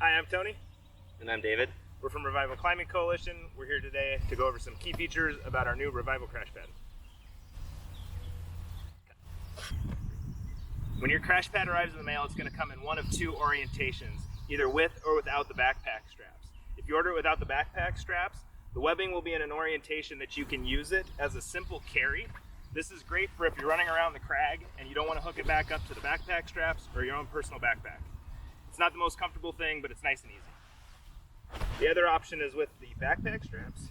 Hi, I'm Tony. And I'm David. We're from Revival Climbing Coalition. We're here today to go over some key features about our new Revival crash pad. When your crash pad arrives in the mail, it's going to come in one of two orientations, either with or without the backpack straps. If you order it without the backpack straps, the webbing will be in an orientation that you can use it as a simple carry. This is great for if you're running around the crag and you don't want to hook it back up to the backpack straps or your own personal backpack. It's not the most comfortable thing, but it's nice and easy. The other option is with the backpack straps,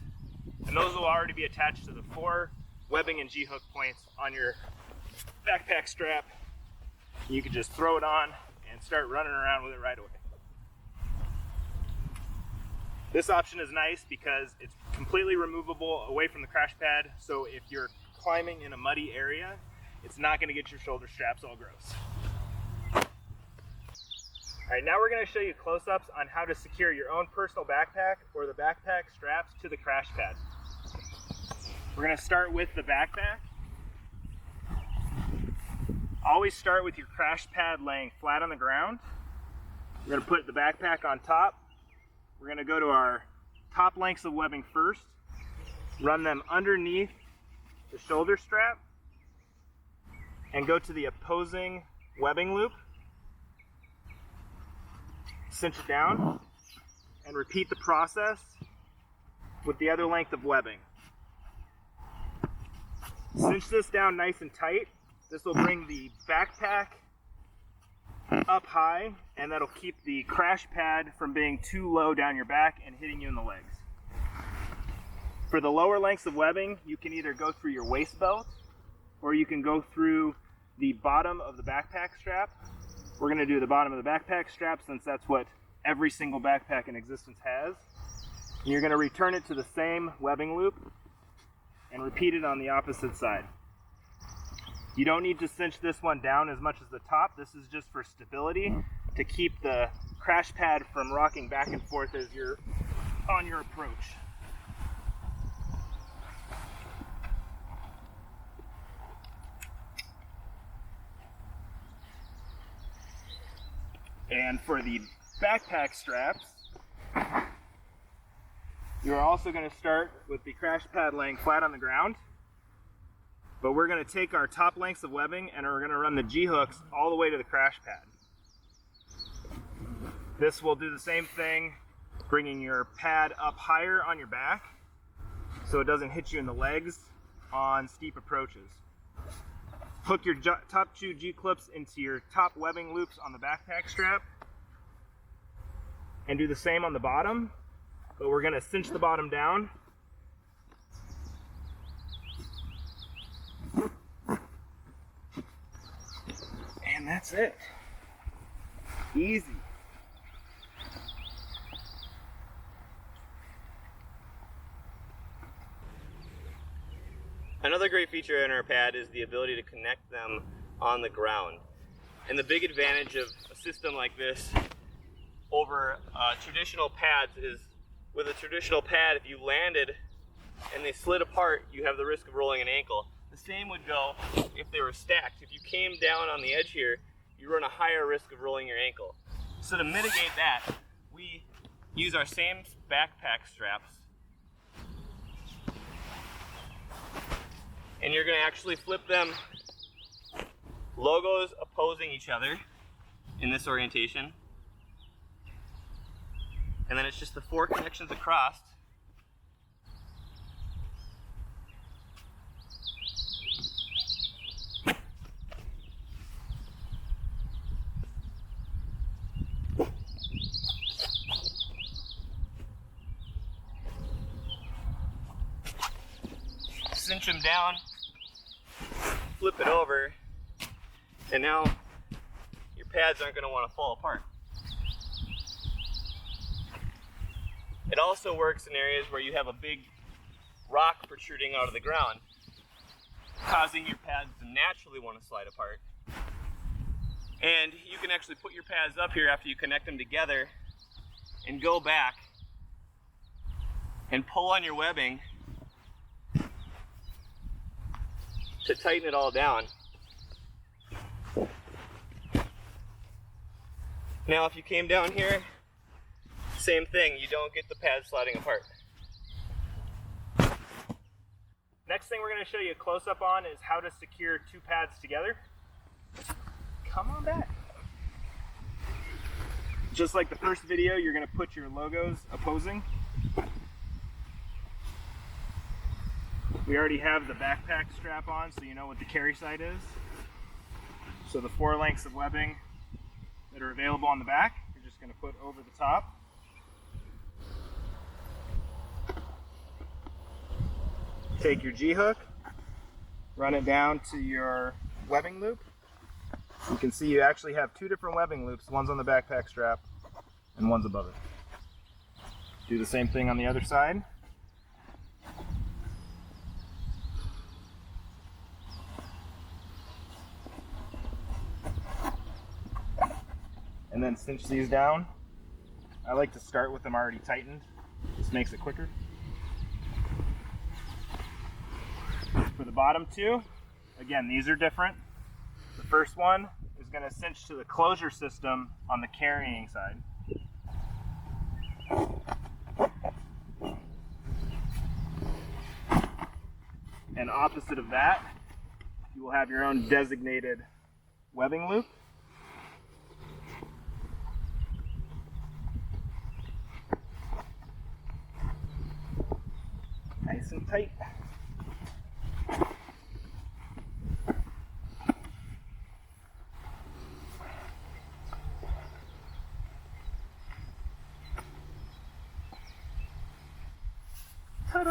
and those will already be attached to the 4 webbing and G-hook points on your backpack strap. You can just throw it on and start running around with it right away. This option is nice because it's completely removable away from the crash pad, so if you're climbing in a muddy area, it's not going to get your shoulder straps all gross. Alright, now we're going to show you close-ups on how to secure your own personal backpack or the backpack straps to the crash pad. We're going to start with the backpack. Always start with your crash pad laying flat on the ground. We're going to put the backpack on top. We're going to go to our top lengths of webbing first, run them underneath the shoulder strap, and go to the opposing webbing loop. Cinch it down and repeat the process with the other length of webbing. Cinch this down nice and tight. This will bring the backpack up high, and that'll keep the crash pad from being too low down your back and hitting you in the legs. For the lower lengths of webbing, you can either go through your waist belt or you can go through the bottom of the backpack strap. We're going to do the bottom of the backpack strap since that's what every single backpack in existence has. And you're going to return it to the same webbing loop and repeat it on the opposite side. You don't need to cinch this one down as much as the top. This is just for stability to keep the crash pad from rocking back and forth as you're on your approach. And for the backpack straps, you're also going to start with the crash pad laying flat on the ground, but we're going to take our top lengths of webbing and we're going to run the G-hooks all the way to the crash pad. This will do the same thing, bringing your pad up higher on your back so it doesn't hit you in the legs on steep approaches. Hook your top 2 G-clips into your top webbing loops on the backpack strap and do the same on the bottom, but we're going to cinch the bottom down. And that's it. Easy. Another great feature in our pad is the ability to connect them on the ground. And the big advantage of a system like this over traditional pads is, with a traditional pad, if you landed and they slid apart, you have the risk of rolling an ankle. The same would go if they were stacked. If you came down on the edge here, you run a higher risk of rolling your ankle. So to mitigate that, we use our same backpack straps, and you're going to actually flip them logos opposing each other in this orientation, and then it's just the 4 connections across. Cinch them down, flip it over, and now your pads aren't going to want to fall apart. It also works in areas where you have a big rock protruding out of the ground, causing your pads to naturally want to slide apart. And you can actually put your pads up here after you connect them together and go back and pull on your webbing to tighten it all down. Now if you came down here Same thing, you don't get the pad sliding apart. Next thing we're going to show you a close-up on is how to secure two pads together. Come on back. Just like the first video, you're going to put your logos opposing. We already have the backpack strap on, so you know what the carry side is. So the 4 lengths of webbing that are available on the back, you're just going to put over the top. Take your G-hook, run it down to your webbing loop. You can see you actually have 2 different webbing loops. One's on the backpack strap and one's above it. Do the same thing on the other side. And then cinch these down. I like to start with them already tightened. This makes it quicker. For the bottom 2, again, these are different. The first one is going to cinch to the closure system on the carrying side. And opposite of that, you will have your own designated webbing loop. Nice and tight. Ta-da!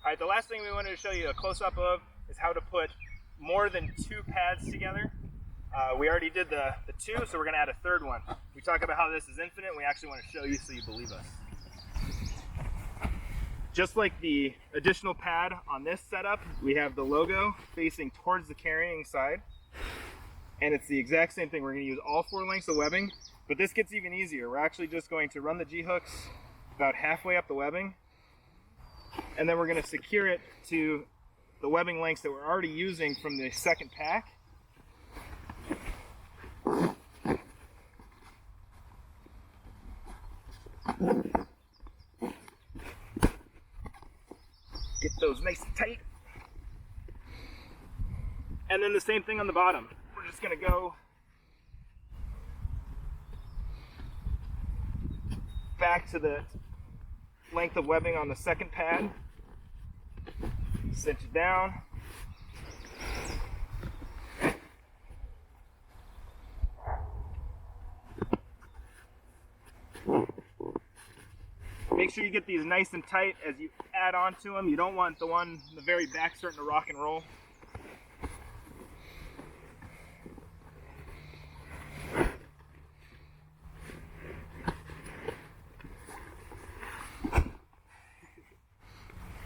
Alright, the last thing we wanted to show you a close-up of is how to put more than 2 pads together. We already did the 2, so we're going to add a 3rd one. We talk about how this is infinite, we actually want to show you so you believe us. Just like the additional pad on this setup, we have the logo facing towards the carrying side. And it's the exact same thing. We're going to use all 4 lengths of webbing, but this gets even easier. We're actually just going to run the G-hooks about halfway up the webbing, and then we're going to secure it to the webbing lengths that we're already using from the second pack. Get those nice and tight. And then the same thing on the bottom. We're just going to go back to the length of webbing on the second pad, cinch it down, make sure you get these nice and tight as you add on to them. You don't want the one in the very back starting to rock and roll.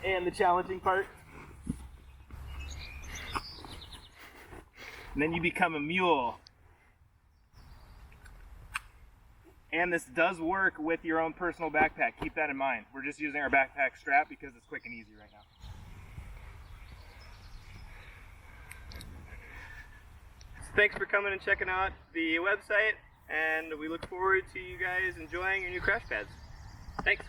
And the challenging part. And then you become a mule. And this does work with your own personal backpack. Keep that in mind. We're just using our backpack strap because it's quick and easy right now. Thanks for coming and checking out the website, and we look forward to you guys enjoying your new crash pads. Thanks.